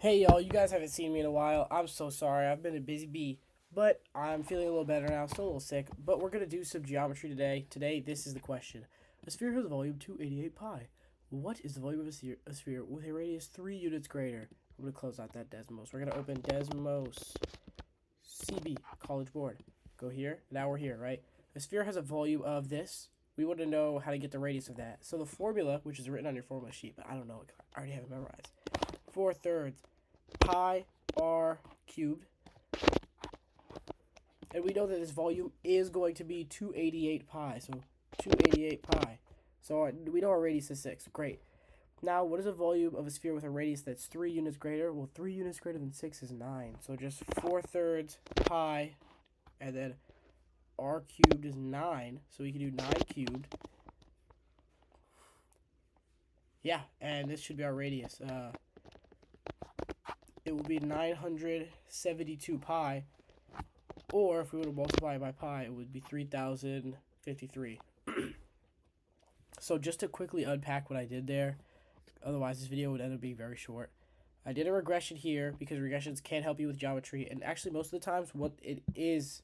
Hey y'all, you guys haven't seen me in a while. I'm so sorry. I've been a busy bee, but I'm feeling a little better now. Still a little sick, but we're gonna do some geometry today. Today, this is the question: a sphere has a volume 288 pi. What is the volume of a sphere with a radius 3 units greater? I'm gonna close out that Desmos. We're gonna open Desmos CB College Board. Go here. Now we're here, right? A sphere has a volume of this. We want to know how to get the radius of that. So the formula, which is written on your formula sheet, but I don't know it. I already have it memorized. 4/3 pi r cubed, and we know that this volume is going to be 288 pi, so 288 pi. So we know our radius is 6. Great. Now, what is the volume of a sphere with a radius that's 3 units greater? Well, 3 units greater than 6 is 9. So just 4/3 pi, and then r cubed is 9. So we can do 9 cubed. Yeah, and this should be our radius. It will be 972 pi, or if we were to multiply by pi, it would be 3053. So just to quickly unpack what I did there, otherwise this video would end up being very short. I did a regression here because regressions can help you with geometry, and actually most of the times what it is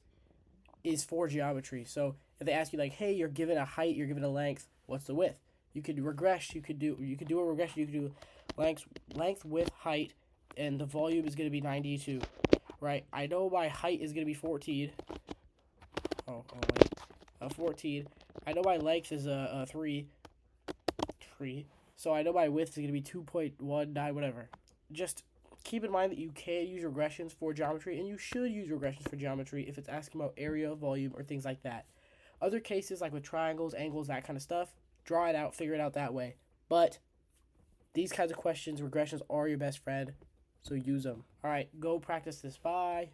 for geometry. So if they ask you like, hey, you're given a height, you're given a length, what's the width? You could regress, you could do a regression, you could do length, width, height, and the volume is going to be 92, right? I know my height is going to be 14. Oh wait, 14. I know my length is 3. So I know my width is going to be 2.19, whatever. Just keep in mind that you can use regressions for geometry, and you should use regressions for geometry if it's asking about area, volume, or things like that. Other cases, like with triangles, angles, that kind of stuff, draw it out, figure it out that way. But these kinds of questions, regressions are your best friend. So use them. All right, go practice this. Bye.